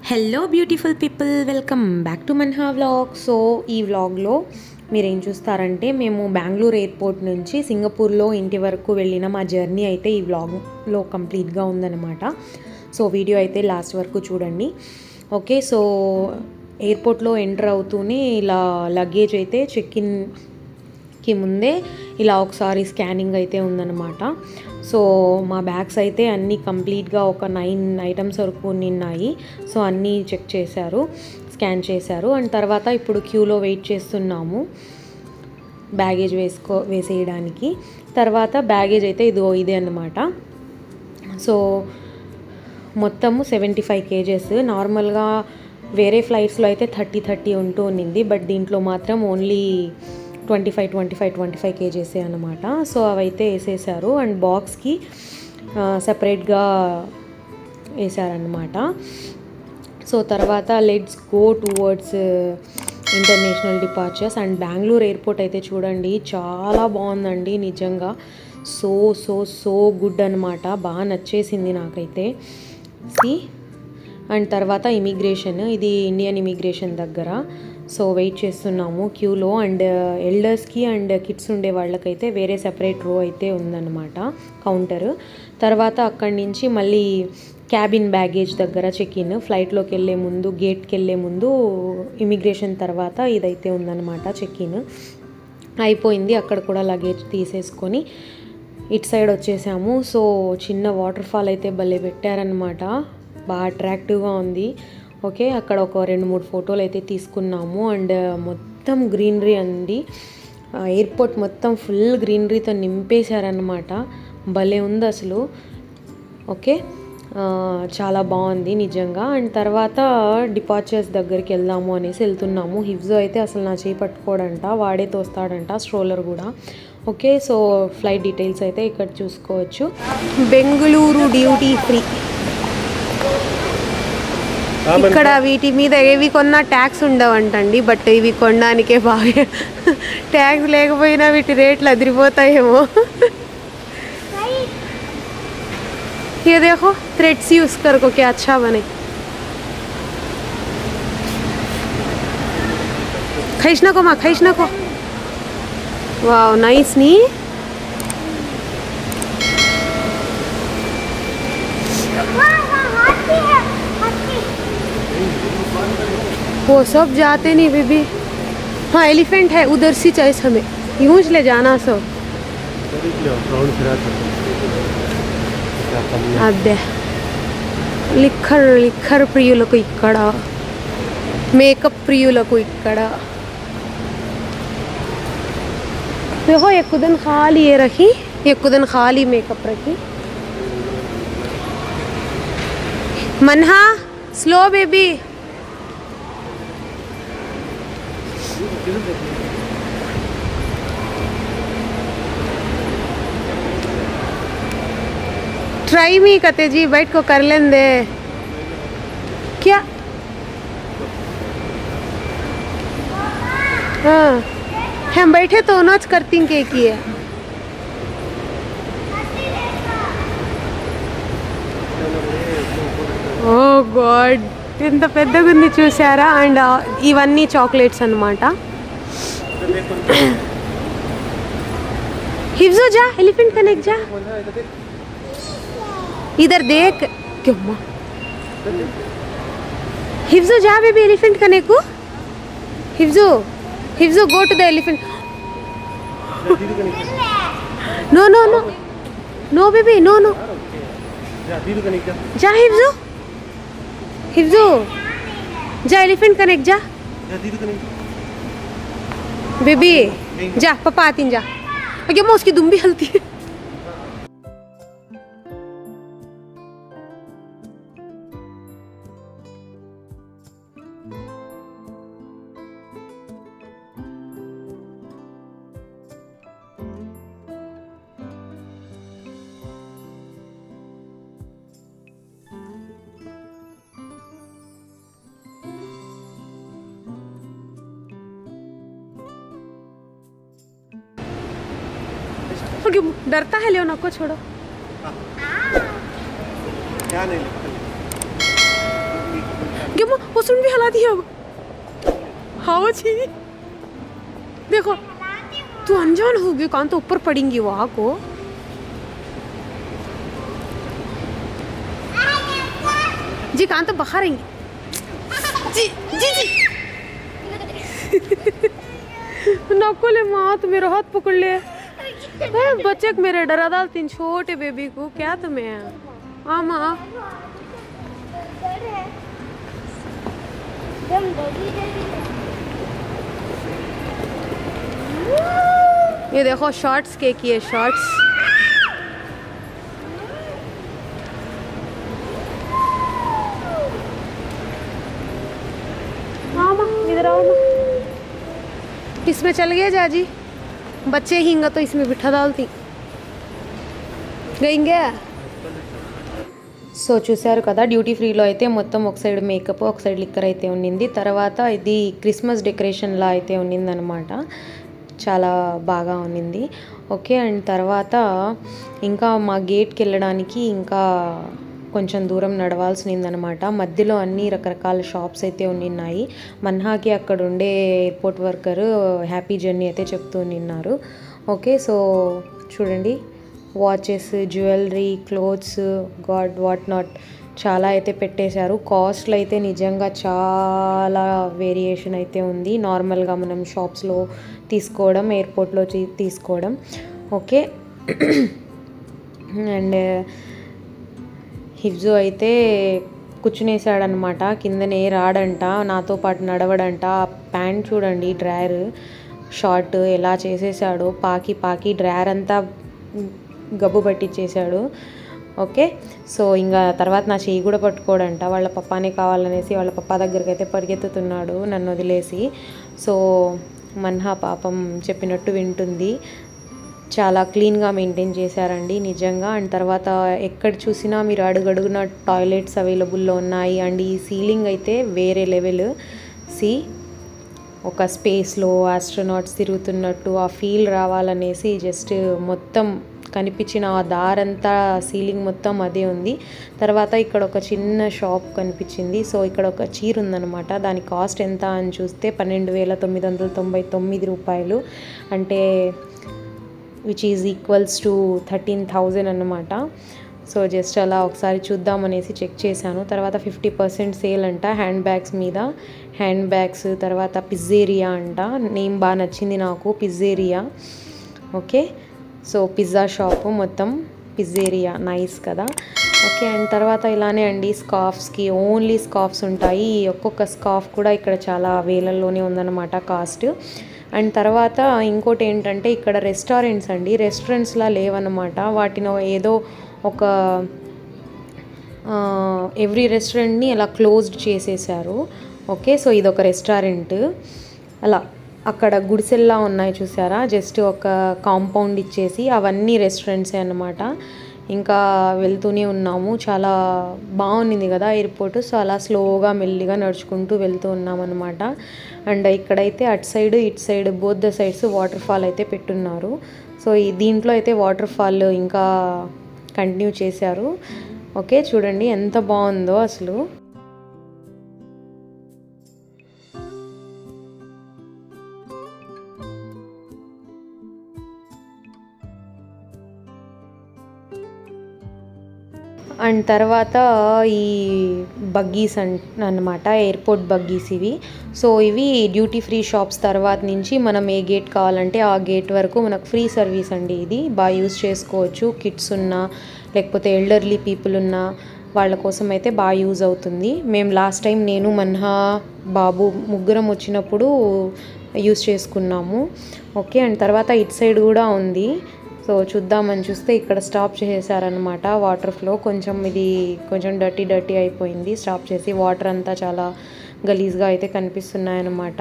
Hello beautiful people, welcome back to Manha vlog. So ఈ వ్లాగ్లో మీరు ఏం చూస్తారంటే, మేము బెంగళూరు ఎయిర్పోర్ట్ నుంచి సింగపూర్లో ఇంటి వరకు వెళ్ళిన మా జర్నీ అయితే ఈ వ్లాగ్లో కంప్లీట్గా ఉందన్నమాట. సో వీడియో అయితే లాస్ట్ వరకు చూడండి. ఓకే, సో ఎయిర్పోర్ట్లో ఎంటర్ అవుతూనే ఇలా లగేజ్ అయితే చెక్-ఇన్కి ముందే ఇలా ఒకసారి స్కానింగ్ అయితే ఉందన్నమాట. సో మా బ్యాగ్స్ అయితే అన్నీ కంప్లీట్గా ఒక 9 ఐటమ్స్ వరకు ఉన్నాయి. సో అన్నీ చెక్ చేశారు, స్కాన్ చేశారు. అండ్ తర్వాత ఇప్పుడు క్యూలో వెయిట్ చేస్తున్నాము బ్యాగేజ్ వేసేయడానికి. తర్వాత బ్యాగేజ్ అయితే ఇదే అన్నమాట. సో మొత్తము 75 kgs. నార్మల్గా వేరే ఫ్లైట్స్లో అయితే 30 ఉంటూ ఉన్నింది, బట్ దీంట్లో మాత్రం ఓన్లీ 25 kgs అనమాట. సో అవైతే వేసేసారు అండ్ బాక్స్కి సపరేట్గా వేసారనమాట. సో తర్వాత let's go towards international departures. And Bengaluru airport అయితే చూడండి, చాలా బాగుందండి నిజంగా. సో సో సో గుడ్ అనమాట, బాగా నచ్చేసింది నాకైతే. అండ్ తర్వాత ఇమిగ్రేషన్, ఇది ఇండియన్ ఇమిగ్రేషన్ దగ్గర. సో వెయిట్ చేస్తున్నాము క్యూలో. అండ్ ఎల్డర్స్కి అండ్ కిడ్స్ ఉండే వాళ్ళకైతే వేరే సెపరేట్ రో అయితే ఉందన్నమాట, కౌంటర్. తర్వాత అక్కడి నుంచి మళ్ళీ క్యాబిన్ బ్యాగేజ్ దగ్గర చెక్-ఇన్. ఫ్లైట్లోకి వెళ్ళే ముందు, గేట్కి వెళ్ళే ముందు ఇమిగ్రేషన్, తర్వాత ఇదైతే ఉందన్నమాట చెక్-ఇన్. అయిపోయింది, అక్కడ కూడా లగేజ్ తీసేసుకొని ఇటు సైడ్ వచ్చేసాము. సో చిన్న వాటర్ ఫాల్ అయితే భలే పెట్టారనమాట, బాగా అట్రాక్టివ్గా ఉంది. ఓకే, అక్కడ ఒక 2-3 ఫోటోలు అయితే తీసుకున్నాము. అండ్ మొత్తం గ్రీనరీ అండి, ఎయిర్పోర్ట్ మొత్తం ఫుల్ గ్రీనరీతో నింపేశారనమాట, భలే ఉంది అసలు. ఓకే, చాలా బాగుంది నిజంగా. అండ్ తర్వాత డిపార్చర్స్ దగ్గరికి వెళ్దాము అనేసి వెళ్తున్నాము. హిఫ్జో అయితే అసలు నా చేయి పట్టుకోడంట, వాడే తోస్తాడంట, స్ట్రోలర్ కూడా. ఓకే, సో ఫ్లైట్ డీటెయిల్స్ అయితే ఇక్కడ చూసుకోవచ్చు. Bengaluru duty free. ఇక్కడ వీటి మీద ఏవి కొన్నా ట్యాక్స్ ఉండవంటండి, బట్ ఇవి కొనడానికే బాగా ట్యాక్స్ లేకపోయినా వీటి రేట్లు అదిరిపోతాయేమో. ये देखो थ्रेड्स यूज करो क्या अच्छा बने. खींचना को माँ, खींचना को. वाओ नाइस नी. वो सब जाते नहीं बेबी. हाँ एलिफेंट है उधर से, चॉइस हमें यूं ले जाना. सब అదే లిక్కర్ ప్రియులకు ఇక్కడ, మేకప్ ప్రియులకు ఇక్కడ. देखो एक दिन खाली ये रखी, एक दिन खाली मेकअप रखी. मन्हा स्लो बेबी. ट्राई मी कहते जी, बैठ को कर लें दे क्या. हाँ हम बैठे तो नाच करती के किए. ఓ గాడ్, ఎంత పెద్దగా ఉంది చూసారా. అండ్ ఇవన్నీ చాక్లెట్స్ అన్నమాట. हिफ्जो जा, एलिफेंट कनेक्ट जा. इधर देख क्यों. हिफ्जो जा बेबी, एलिफेंट कनेक्ट को. Hifzo go to the elephant. No no no no baby, no no. जा हिफ्जो जा, एलिफेंट कनेक्ट जा बेबी. जा पापा आती जा. अगे मैं उसकी दुम भी हलती है. डरता है लियोना को, छोड़ो. क्या नहीं ये वो सुन भी हिला दिया। हाँ जी देखो तू अनजान होगी कान तो ऊपर पड़ेंगी वो को। जी कान तो बाहर आएंगी जी जी जी नकोले माँ तो मेरा हाथ पकड़ ले। बच्चे को मेरे डरा डाल तीन छोटे बेबी को क्या तुम्हें। हाँ माँ ये देखो शॉर्ट्स के किए शॉर्ट्स। हाँ माँ इधर आओ माँ। इसमें चल गया जाजी बच्चे हिंगा तो इसमें बिठा डालती गएंगे। సో చూసారు కదా డ్యూటీ ఫ్రీలో అయితే మొత్తం ఒక సైడ్ మేకప్ ఒక సైడ్ లిక్కర్ అయితే ఉన్నింది. తర్వాత ఇది క్రిస్మస్ డెకరేషన్లా అయితే ఉన్నిందనమాట. చాలా బాగా ఉన్నింది. ఓకే అండ్ తర్వాత ఇంకా మా గేట్కి వెళ్ళడానికి ఇంకా కొంచెం దూరం నడవాల్సిందనమాట. మధ్యలో అన్ని రకరకాల షాప్స్ అయితే ఉన్నాయి. మన్హాకి అక్కడ ఉండే ఎయిర్పోర్ట్ వర్కర్ హ్యాపీ జర్నీ అయితే చెప్తూ ఉన్నారు. ఓకే సో చూడండి watches jewellery clothes God what not చాలా అయితే పెట్టేశారు. కాస్ట్లు అయితే నిజంగా చాలా వేరియేషన్ అయితే ఉంది నార్మల్గా మనం షాప్స్లో తీసుకోవడం ఎయిర్పోర్ట్లో తీసుకోవడం. ఓకే అండ్ హిఫ్జు అయితే కూర్చునేసాడనమాట. కిందనే రాడంట నాతో పాటు నడవడంట. ప్యాంట్ చూడండి డ్రాయర్ షార్ట్ ఎలా చేసేసాడో పాకి పాకి డ్రాయర్ అంతా గబ్బు పట్టించేశాడు. ఓకే సో ఇంకా తర్వాత నా చెయ్యి కూడా పట్టుకోడంట. వాళ్ళ పప్పానే కావాలనేసి వాళ్ళ పప్పా దగ్గరికి అయితే పరిగెత్తుతున్నాడు నన్ను వదిలేసి. సో మన్హా పాపం చెప్పినట్టు వింటుంది. చాలా క్లీన్గా మెయింటైన్ చేశారండి నిజంగా. అండ్ తర్వాత ఎక్కడ చూసినా మీరు అడుగడుగున టాయిలెట్స్ అవైలబుల్లో ఉన్నాయి. అండ్ ఈ సీలింగ్ అయితే వేరే లెవెల్. ఒక స్పేస్లో ఆస్ట్రోనాట్స్ తిరుగుతున్నట్టు ఆ ఫీల్ రావాలనేసి జస్ట్ మొత్తం కనిపించిన ఆ దారంతా సీలింగ్ మొత్తం అదే ఉంది. తర్వాత ఇక్కడ ఒక చిన్న షాప్ కనిపించింది. సో ఇక్కడ ఒక చీర ఉందన్నమాట. దాని కాస్ట్ ఎంత అని చూస్తే 12,999 రూపాయలు, అంటే విచ్ ఈజ్ ఈక్వల్స్ టు 13,000 అన్నమాట. సో జస్ట్ అలా ఒకసారి చూద్దామనేసి చెక్ చేశాను. తర్వాత 50% సేల్ అంట హ్యాండ్ బ్యాగ్స్ మీద. హ్యాండ్ బ్యాగ్స్ తర్వాత పిజ్జేరియా అంట. నేమ్ బాగా నచ్చింది నాకు, pizzeria. Okay so pizza shop మొత్తం పిజ్జేరియా, నైస్ కదా. ఓకే అండ్ తర్వాత ఇలానే అండి స్కార్ఫ్స్కి ఓన్లీ స్కార్ఫ్స్ ఉంటాయి. ఒక్కొక్క స్కార్ఫ్ కూడా ఇక్కడ చాలా వేలల్లోనే ఉందన్నమాట కాస్ట్. అండ్ తర్వాత ఇంకోటి ఏంటంటే ఇక్కడ రెస్టారెంట్స్ అండి. రెస్టారెంట్స్లా లేవన్నమాట. వాటిని ఏదో ఒక ఎవ్రీ రెస్టారెంట్ని అలా క్లోజ్డ్ చేసేసారు. ఓకే సో ఇదొక రెస్టారెంట్. అలా అక్కడ గుడిసెల్లా ఉన్నాయి చూసారా, జస్ట్ ఒక కాంపౌండ్ ఇచ్చేసి అవన్నీ రెస్టారెంట్సే అన్నమాట. ఇంకా వెళ్తూనే ఉన్నాము. చాలా బాగుంది కదా ఎయిర్పోర్ట్. సో అలా స్లోగా మెల్లిగా నడుచుకుంటూ వెళ్తూ ఉన్నాం అనమాట. అండ్ ఇక్కడైతే అటు సైడ్ ఇటు side both the sides water fall అయితే పెట్టున్నారు. సో దీంట్లో అయితే వాటర్ ఫాల్ ఇంకా కంటిన్యూ చేశారు. ఓకే చూడండి ఎంత బాగుందో అసలు. అండ్ తర్వాత ఈ బగ్గీస్ అన్నమాట, ఎయిర్పోర్ట్ బగ్గీస్ ఇవి. సో ఇవి డ్యూటీ ఫ్రీ షాప్స్ తర్వాత నుంచి మనం ఏ గేట్ కావాలంటే ఆ గేట్ వరకు మనకు ఫ్రీ సర్వీస్ అండి. ఇది బాగా యూజ్ చేసుకోవచ్చు. కిడ్స్ ఉన్నా లేకపోతే ఎల్డర్లీ పీపుల్ ఉన్నా వాళ్ళ కోసం అయితే బాగా యూజ్ అవుతుంది. మేము లాస్ట్ టైం నేను మన్హా బాబు ముగ్గురం వచ్చినప్పుడు యూజ్ చేసుకున్నాము. ఓకే అండ్ తర్వాత ఇటు సైడ్ కూడా ఉంది. సో చూద్దామని చూస్తే ఇక్కడ స్టాప్ చేసేసారనమాట. వాటర్ ఫ్లో ఇది కొంచెం డర్టీ అయిపోయింది. స్టాప్ చేసి వాటర్ అంతా చాలా గలీజ్గా అయితే కనిపిస్తున్నాయన్నమాట.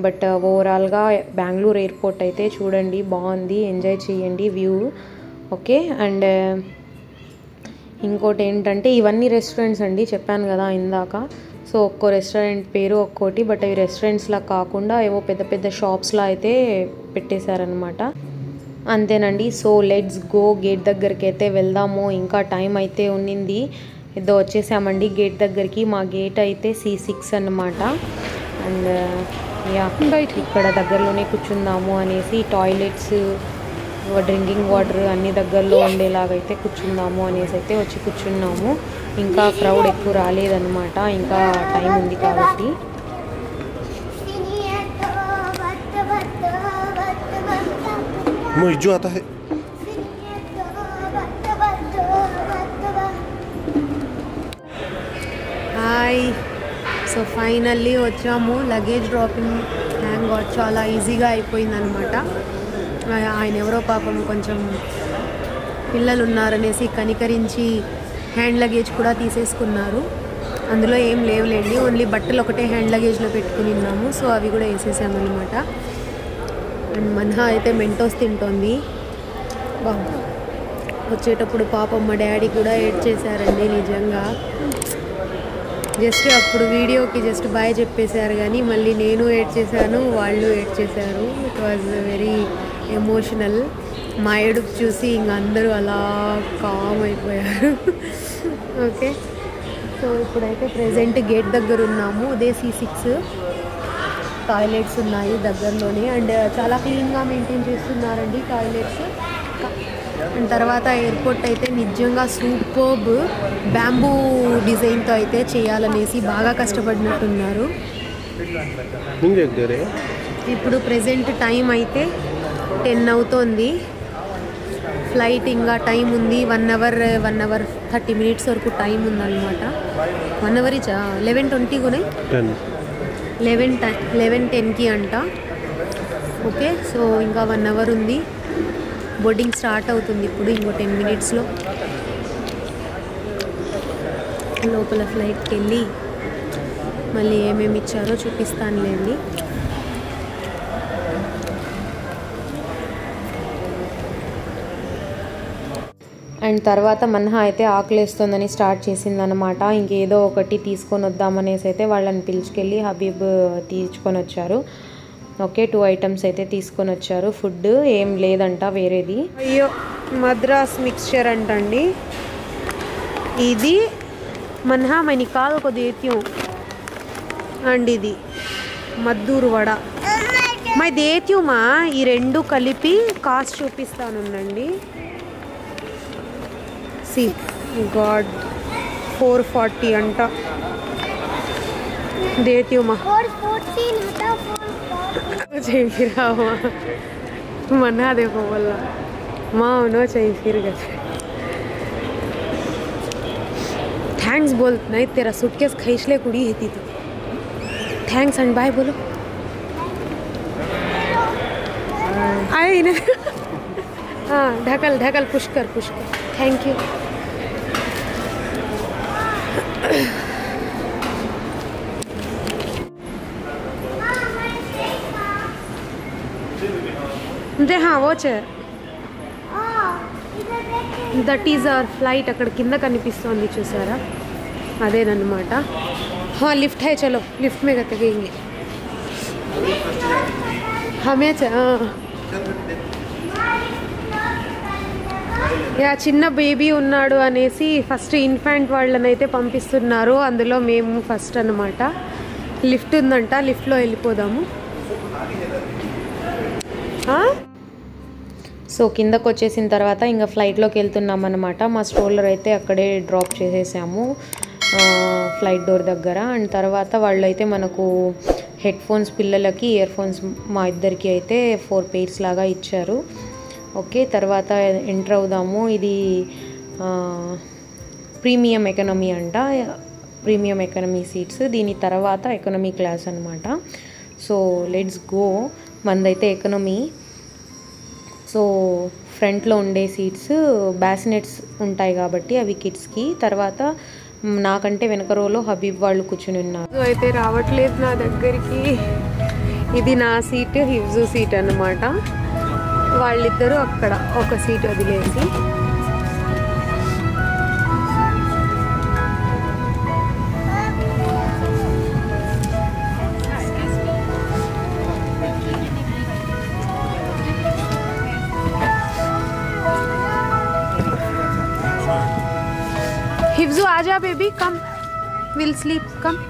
బట్ ఓవరాల్గా బెంగళూరు ఎయిర్పోర్ట్ అయితే చూడండి బాగుంది, ఎంజాయ్ చేయండి వ్యూ. ఓకే అండ్ ఇంకోటి ఏంటంటే ఇవన్నీ రెస్టారెంట్స్ అండి, చెప్పాను కదా ఇందాక. సో ఒక్కో రెస్టారెంట్ పేరు ఒక్కోటి, బట్ అవి రెస్టారెంట్స్లా కాకుండా ఏవో పెద్ద పెద్ద షాప్స్లా అయితే పెట్టేశారనమాట. అంతేనండి. సో లెట్స్ గో, గేట్ దగ్గరికి అయితే వెళ్దాము. ఇంకా టైం అయితే ఉన్నింది. ఏదో వచ్చేసామండి గేట్ దగ్గరికి. మా గేట్ అయితే C6 అన్నమాట. అండ్ యా ఇక్కడ దగ్గరలోనే కూర్చుందాము అనేసి టాయిలెట్స్, డ్రింకింగ్ వాటర్ అన్ని దగ్గరలో ఉండేలాగైతే కూర్చుందాము అనేసి అయితే వచ్చి కూర్చున్నాము. ఇంకా క్రౌడ్ ఎక్కువ రాలేదన్నమాట, ఇంకా టైం ఉంది కాబట్టి. హాయ్, సో ఫైనల్లీ వచ్చాము. లగేజ్ డ్రాపింగ్ హ్యాంగ్ అవుట్ చాలా ఈజీగా అయిపోయిందనమాట. ఆయన ఎవరో పాపం కొంచెం పిల్లలు ఉన్నారనేసి కనికరించి హ్యాండ్ లగేజ్ కూడా తీసేసుకున్నారు. అందులో ఏం లేవులేండి, ఓన్లీ బట్టలు ఒకటే హ్యాండ్ లగేజ్లో పెట్టుకుని ఉన్నాము. సో అవి కూడా వేసేసామన్నమాట. అండ్ మన్హా అయితే మెంటోస్ తింటోంది. వచ్చేటప్పుడు పాపం మా డాడీ కూడా ఏడ్ చేశారండి నిజంగా. జస్ట్ అప్పుడు వీడియోకి జస్ట్ బాయ్ చెప్పేశారు, కానీ మళ్ళీ నేను ఏడ్ చేశాను, వాళ్ళు ఏడ్ చేశారు. It was very emotional. మా ఏడుపు చూసి ఇంక అందరూ అలా కామ్ అయిపోయారు. ఓకే, సో ఇప్పుడైతే ప్రెజెంట్ గేట్ దగ్గర ఉన్నాము. అదే C6. టాయిలెట్స్ ఉన్నాయి దగ్గరలోనే అండ్ చాలా క్లీన్గా మెయింటైన్ చేస్తున్నారండి టాయిలెట్స్. అండ్ తర్వాత ఎయిర్పోర్ట్ అయితే నిజంగా సూపర్బ్ బ్యాంబూ డిజైన్తో అయితే చేయాలనేసి బాగా కష్టపడినట్టున్నారు. ఇప్పుడు ప్రెజెంట్ టైం అయితే 10 అవుతోంది. ఫ్లైట్ ఇంకా టైం ఉంది, 1 అవర్ 30 మినిట్స్ వరకు టైం ఉందన్నమాట. 1 అవర్ ఇచ్చా 11:20 కూడా 11:10కి అంట. ఓకే, సో ఇంకా 1 అవర్ ఉంది. బోర్డింగ్ స్టార్ట్ అవుతుంది ఇప్పుడు ఇంకో 10 మినిట్స్లో. లోపల ఫ్లైట్కి వెళ్ళి మళ్ళీ ఏమేమి ఇచ్చారో చూపిస్తానులేండి. అండ్ తర్వాత మన్హా అయితే ఆకలేస్తుందని స్టార్ట్ చేసిందనమాట. ఇంకేదో ఒకటి తీసుకొని వద్దామనేసి అయితే వాళ్ళని పిలుచుకెళ్ళి హబీబ్ తీసుకొని వచ్చారు. ఓకే, 2 ఐటమ్స్ అయితే తీసుకొని వచ్చారు. ఫుడ్ ఏం లేదంట వేరేది. అయ్యో, మద్రాస్ మిక్స్చర్ అంటండి ఇది. మన్హా మై నికాల్ కో దేती हूं అండ్ ఇది మద్దూరు వడ మై దేती हूं మా. ఈ రెండు కలిపి కాస్ట్ చూపిస్తానుండండి. సి గాడ్ 440 అంట. देती हूं మా. 414 चाहिए फिर मना देखो बोला माँ उन्हों चाहिए फिर गए. थैंक्स बोल नहीं, तेरा सूटकेस खींच ले कुड़ी है तो थैंक्स एंड बाय बोलो. आए ना. हाँ, ढकल ढकल पुश कर थैंक यू. అంటే వచ్చే దట్ ఈజ్ అవర్ ఫ్లైట్. అక్కడ కింద కనిపిస్తోంది చూసారా, అదేనమాట. లిఫ్ట్ హై, చలో లిఫ్ట్ మే గతగేంగే హమే. యా చిన్న బేబీ ఉన్నాడు అనేసి ఫస్ట్ ఇన్ఫాంట్ వాళ్ళనైతే పంపిస్తున్నారు. అందులో మేము ఫస్ట్ అన్నమాట. లిఫ్ట్ ఉందంట, లిఫ్ట్లో వెళ్ళిపోదాము. సో కిందకు వచ్చేసిన తర్వాత ఇంకా ఫ్లైట్లోకి వెళ్తున్నాం అన్నమాట. మా స్ట్రోలర్ అయితే అక్కడే డ్రాప్ చేసేసాము ఫ్లైట్ డోర్ దగ్గర. అండ్ తర్వాత వాళ్ళు అయితే మనకు హెడ్ ఫోన్స్ పిల్లలకి, ఇయర్ ఫోన్స్ మా ఇద్దరికి అయితే 4 పెయిర్స్ లాగా ఇచ్చారు. ఓకే, తర్వాత ఎంటర్ అవుదాము. ఇది ప్రీమియం ఎకనమీ అంట, ప్రీమియం ఎకనమీ సీట్స్. దీని తర్వాత ఎకనమీ క్లాస్ అనమాట. So let's go. మందైతే ఎకనమీ. సో ఫ్రంట్లో ఉండే సీట్స్ బ్యాసినెట్స్ ఉంటాయి కాబట్టి అవి కిడ్స్కి. తర్వాత నాకంటే వెనక రోలో హబీబ్ వాళ్ళు కూర్చుని ఉన్నారు. అయితే రావట్లేదు నా దగ్గరికి. ఇది నా సీట్, హిఫ్జు సీట్ అన్నమాట. వాళ్ళిద్దరూ అక్కడ ఒక సీట్ వదిలేసి. हिफ्जू आजा baby. Habi, come. We'll sleep. Come.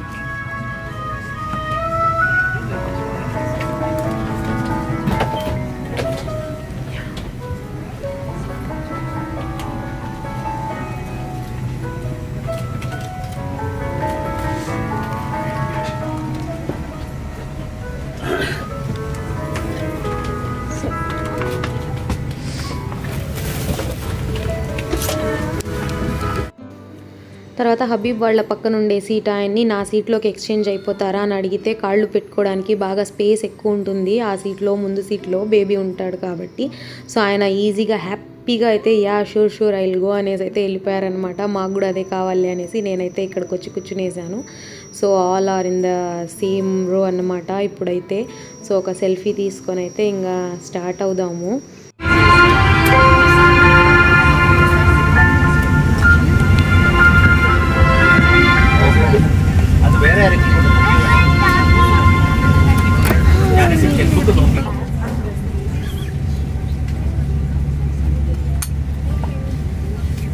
తర్వాత హబీబ్ వాళ్ళ పక్కన ఉండే సీట్ ఆయన్ని నా సీట్లోకి ఎక్స్చేంజ్ అయిపోతారా అని అడిగితే కాళ్ళు పెట్టుకోవడానికి బాగా స్పేస్ ఎక్కువ ఉంటుంది ఆ సీట్లో, ముందు సీట్లో బేబీ ఉంటాడు కాబట్టి. సో ఆయన ఈజీగా హ్యాపీగా అయితే యా షూర్ ఐల్ గో అనేసి అయితే వెళ్ళిపోయారనమాట. మాకు కూడా అదే కావాలి అనేసి నేనైతే ఇక్కడికి వచ్చి కూర్చునేసాను. So all are in the same row అన్నమాట ఇప్పుడైతే. సో ఒక సెల్ఫీ తీసుకొని అయితే ఇంకా స్టార్ట్ అవుదాము.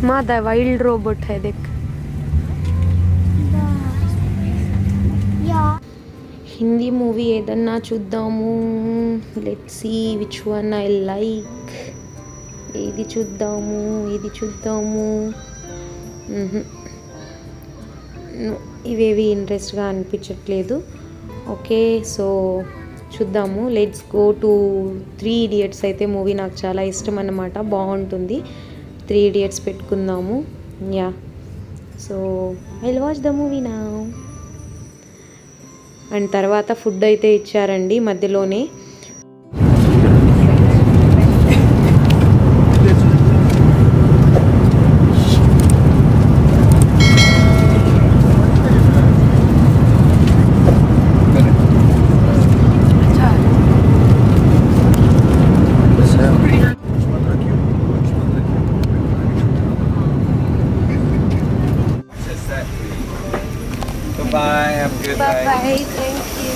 माँ द वाइल्ड रोबोट है देख. హిందీ మూవీ ఏదన్నా చూద్దాము. Let's see which one I like. ఇది చూద్దాము, ఇది చూద్దాము. ఇవేవి ఇంట్రెస్ట్గా అనిపించట్లేదు. ఓకే సో చూద్దాము. లెట్స్ గో టు 3 Idiots అయితే మూవీ నాకు చాలా ఇష్టం అన్నమాట, బాగుంటుంది. 3 Idiots పెట్టుకుందాము. Yeah so I will watch the movie now. And తర్వాత ఫుడ్ అయితే ఇచ్చారండి మధ్యలోనే. Bye. Have a good night. Bye. Thank you.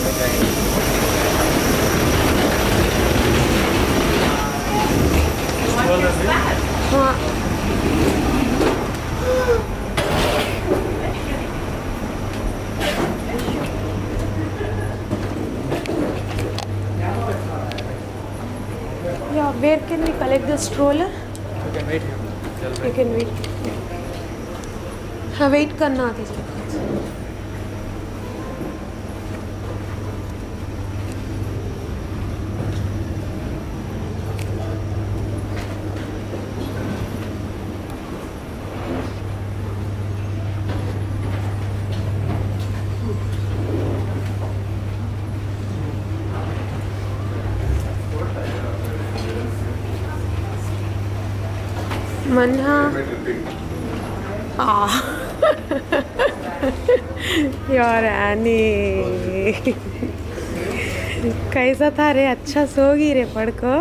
हाँ. Yeah, where can we collect the stroller? You can wait here. You can wait. हाँ wait करना आते हैं. मन्हा यार आनी कैसा था रे, अच्छा सोगी रे पड़को.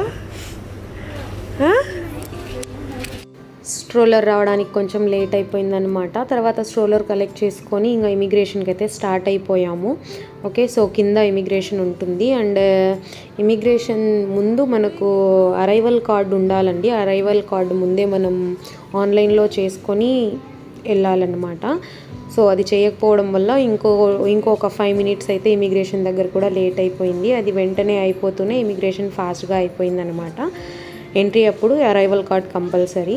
స్ట్రోలర్ రావడానికి కొంచెం లేట్ అయిపోయిందనమాట. తర్వాత స్ట్రోలర్ కలెక్ట్ చేసుకొని ఇంకా ఇమిగ్రేషన్కి అయితే స్టార్ట్ అయిపోయాము. ఓకే సో కింద ఇమిగ్రేషన్ ఉంటుంది అండ్ ఇమిగ్రేషన్ ముందు మనకు అరైవల్ కార్డు ఉండాలండి. అరైవల్ కార్డు ముందే మనం ఆన్లైన్లో చేసుకొని వెళ్ళాలన్నమాట. సో అది చేయకపోవడం వల్ల ఇంకొక 5 minutes అయితే ఇమిగ్రేషన్ దగ్గర కూడా లేట్ అయిపోయింది. అది వెంటనే అయిపోతూనే ఇమిగ్రేషన్ ఫాస్ట్గా అయిపోయిందనమాట. ఎంట్రీ అప్పుడు అరైవల్ కార్డ్ కంపల్సరీ.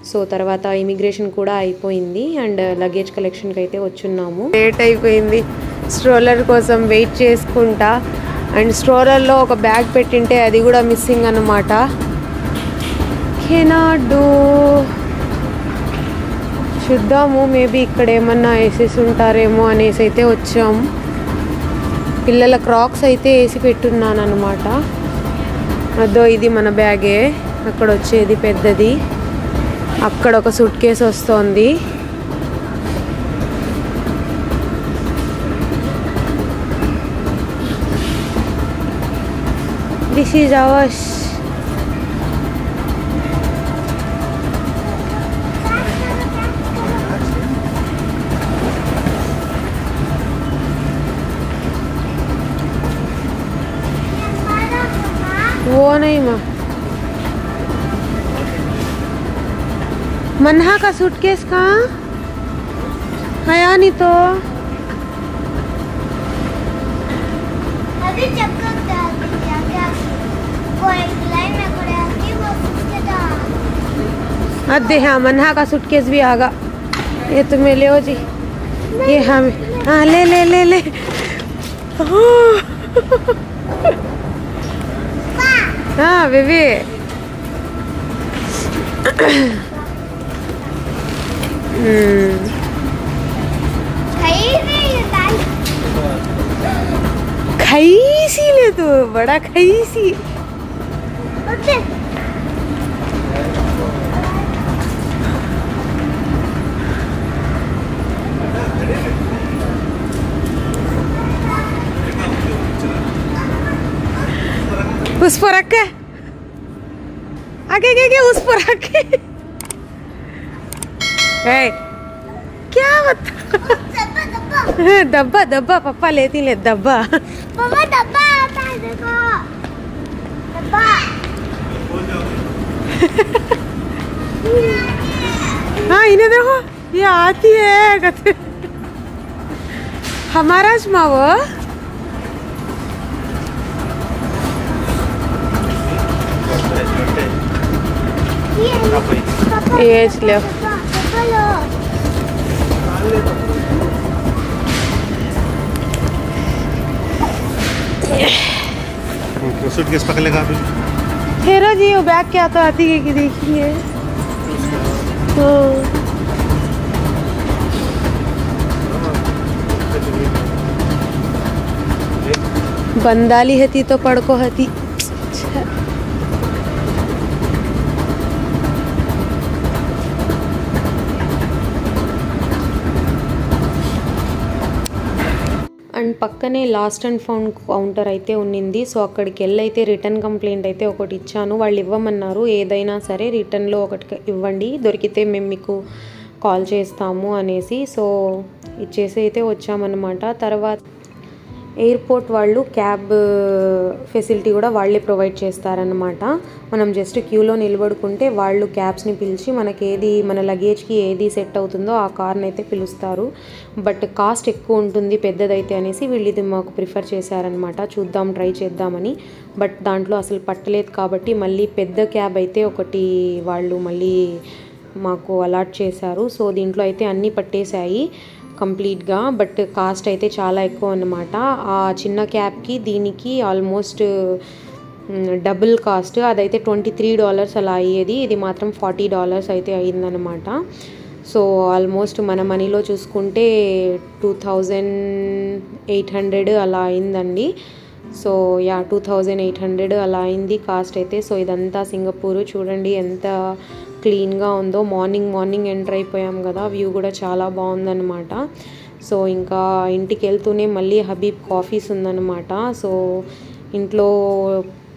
సో తర్వాత ఇమిగ్రేషన్ కూడా అయిపోయింది అండ్ లగేజ్ కలెక్షన్కి అయితే వచ్చున్నాము. లేట్ అయిపోయింది స్ట్రోలర్ కోసం వెయిట్ చేసుకుంటా. అండ్ స్ట్రోలర్లో ఒక బ్యాగ్ పెట్టింటే అది కూడా మిస్సింగ్ అన్నమాట. Cannot do. చూద్దాము, మేబీ ఇక్కడ ఏమన్నా వేసేసి ఉంటారేమో అనేసి అయితే వచ్చాము. పిల్లల క్రాక్స్ అయితే వేసి పెట్టున్నాను అనమాట. అదో ఇది మన బ్యాగే, అక్కడ వచ్చేది పెద్దది. అక్కడ ఒక సూట్ కేసు వస్తుంది. This is ours. वो नहीं माँ, मन्हा का सूटकेस कहाँ? हयानी तो अभी चक्कर क्या कोई लाइन में खड़े आती वो उसके था अदे हाँ मन्हा का सूटकेस भी आगा ये तुम्हें ले जी ये हम हाँ ले ले ले ले हाँ बेबी खईसी ले तू बड़ा खईसी उस पर रख के आगे आगे उस पर रख के क्या बता डब्बा डब्बा पापा लेती ले डब्बा पापा डब्बा आता है देखो डब्बा हाँ इन्हें देखो ये आती है कहते हमारा वो ये ले सूटकेस पकड़ लेगा अभी हेरा जी वो बैग क्या तो आती है कि देखिए बंदाली हती तो पड़को हती అండ్ పక్కనే లాస్ట్ అండ్ ఫౌండ్ కౌంటర్ అయితే ఉన్నింది. సో అక్కడికి వెళ్ళైతే రిటర్న్ కంప్లైంట్ అయితే ఒకటి ఇచ్చాను. వాళ్ళు ఇవ్వమన్నారు, ఏదైనా సరే రిటర్న్లో ఒకటి ఇవ్వండి, దొరికితే మేము మీకు కాల్ చేస్తాము అనేసి. సో ఇచ్చేసి అయితే వచ్చామన్నమాట. తర్వాత ఎయిర్పోర్ట్ వాళ్ళు క్యాబ్ ఫెసిలిటీ కూడా వాళ్ళే ప్రొవైడ్ చేస్తారనమాట. మనం జస్ట్ క్యూలో నిలబడుకుంటే వాళ్ళు క్యాబ్స్ని పిలిచి మనకి ఏది మన లగేజ్కి ఏది సెట్ అవుతుందో ఆ కార్ని అయితే పిలుస్తారు. బట్ కాస్ట్ ఎక్కువ ఉంటుంది పెద్దదైతే అనేసి వీళ్ళు ఇది మాకు ప్రిఫర్ చేశారనమాట. చూద్దాం, ట్రై చేద్దామని. బట్ దాంట్లో అసలు పట్టలేదు కాబట్టి మళ్ళీ పెద్ద క్యాబ్ అయితే ఒకటి వాళ్ళు మళ్ళీ మాకు అలాట్ చేశారు. సో దీంట్లో అయితే అన్నీ పట్టేశాయి కంప్లీట్గా. బట్ కాస్ట్ అయితే చాలా ఎక్కువ అన్నమాట. ఆ చిన్న క్యాబ్కి దీనికి ఆల్మోస్ట్ డబుల్ కాస్ట్. అదైతే $23 అలా అయ్యేది, ఇది మాత్రం $40 అయితే అయ్యిందనమాట. సో ఆల్మోస్ట్ మన మనీలో చూసుకుంటే 2800 అలా అయిందండి. సో యా 2800 అలా అయింది కాస్ట్ అయితే. సో ఇదంతా సింగపూర్ చూడండి ఎంత క్లీన్గా ఉందో. మార్నింగ్ ఎంటర్ అయిపోయాం కదా, వ్యూ కూడా చాలా బాగుందన్నమాట. సో ఇంకా ఇంటికి వెళ్తూనే మళ్ళీ హబీబ్ కాఫీస్ ఉందన్నమాట. సో ఇంట్లో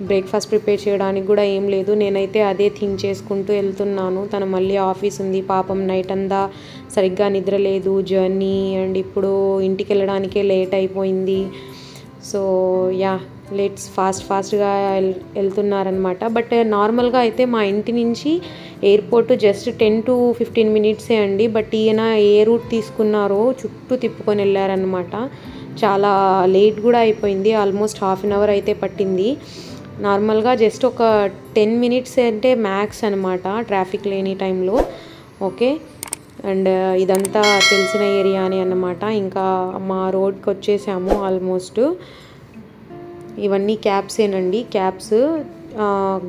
బ్రేక్ఫాస్ట్ ప్రిపేర్ చేయడానికి కూడా ఏం లేదు, నేనైతే అదే థింక్ చేసుకుంటూ వెళ్తున్నాను. తను మళ్ళీ ఆఫీస్ ఉంది పాపం, నైట్ అంతా సరిగ్గా నిద్ర లేదు, జర్నీ, అండ్ ఇప్పుడు ఇంటికి వెళ్ళడానికే లేట్ అయిపోయింది. సో యా ఫాస్ట్గా వెళ్తున్నారనమాట. బట్ నార్మల్గా అయితే మా ఇంటి నుంచి ఎయిర్పోర్ట్ జస్ట్ 10 to 15 మినిట్సే అండి. బట్ ఈయన ఏ రూట్ తీసుకున్నారో చుట్టూ తిప్పుకొని వెళ్ళారనమాట. చాలా లేట్ కూడా అయిపోయింది, ఆల్మోస్ట్ ½ అన్ అవర్ అయితే పట్టింది. నార్మల్గా జస్ట్ ఒక 10 మినిట్స్ అంటే మ్యాక్స్ అనమాట ట్రాఫిక్ లేని టైంలో. ఓకే, అండ్ ఇదంతా తెలిసిన ఏరియానే అన్నమాట. ఇంకా మా రోడ్కి వచ్చేసాము ఆల్మోస్ట్. ఇవన్నీ క్యాబ్సేనండి, క్యాబ్స్.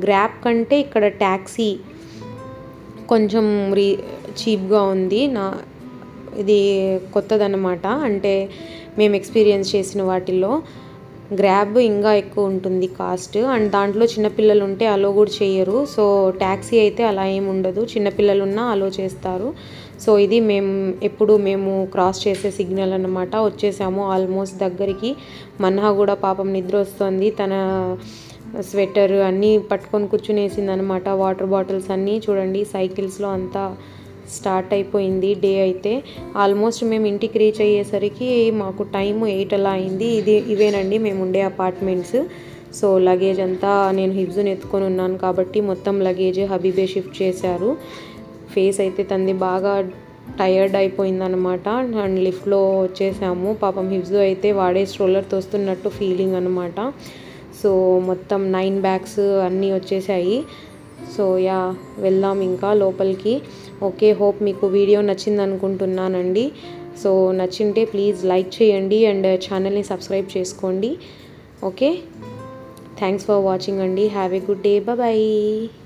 గ్రాబ్ కంటే ఇక్కడ ట్యాక్సీ కొంచెం చీప్గా ఉంది. ఇది కొత్తదన్నమాట, అంటే మేము ఎక్స్పీరియన్స్ చేసిన వాటిల్లో గ్రాబ్ ఇంకా ఎక్కువ ఉంటుంది కాస్ట్. అండ్ దాంట్లో చిన్నపిల్లలు ఉంటే అలో కూడా చేయరు. సో ట్యాక్సీ అయితే అలా ఏమి ఉండదు, చిన్నపిల్లలు ఉన్నా అలో చేస్తారు. సో ఇది మేము క్రాస్ చేసే సిగ్నల్ అన్నమాట. వచ్చేసాము ఆల్మోస్ట్ దగ్గరికి. మన్హా కూడా పాపం నిద్ర వస్తుంది, తన స్వెటర్ అన్నీ పట్టుకొని కూర్చునేసింది అనమాట. వాటర్ బాటిల్స్ అన్నీ చూడండి, సైకిల్స్లో అంతా స్టార్ట్ అయిపోయింది డే అయితే. ఆల్మోస్ట్ మేము ఇంటికి రీచ్ అయ్యేసరికి మాకు టైము 8 అలా అయింది. ఇవేనండి మేము ఉండే అపార్ట్మెంట్స్. సో లగేజ్ అంతా నేను హిబ్జుని ఎత్తుకొని ఉన్నాను కాబట్టి మొత్తం లగేజ్ హబీబే షిఫ్ట్ చేశారు. ఫేస్ అయితే తంది బాగా టయర్డ్ అయిపోయిందనమాట. అండ్ లిఫ్ట్లో వచ్చేసాము. పాపం హిఫ్జు అయితే వాడే స్ట్రోలర్ తోస్తున్నట్టు ఫీలింగ్ అనమాట. సో మొత్తం 9 బ్యాగ్స్ అన్నీ వచ్చేసాయి. సో యా వెళ్దాం ఇంకా లోపలికి. ఓకే, హోప్ మీకు వీడియో నచ్చింది అనుకుంటున్నానండి. సో నచ్చింటే ప్లీజ్ లైక్ చేయండి అండ్ ఛానల్ని సబ్స్క్రైబ్ చేసుకోండి. ఓకే, థ్యాంక్స్ ఫర్ వాచింగ్ అండి. Have a good day. Bye.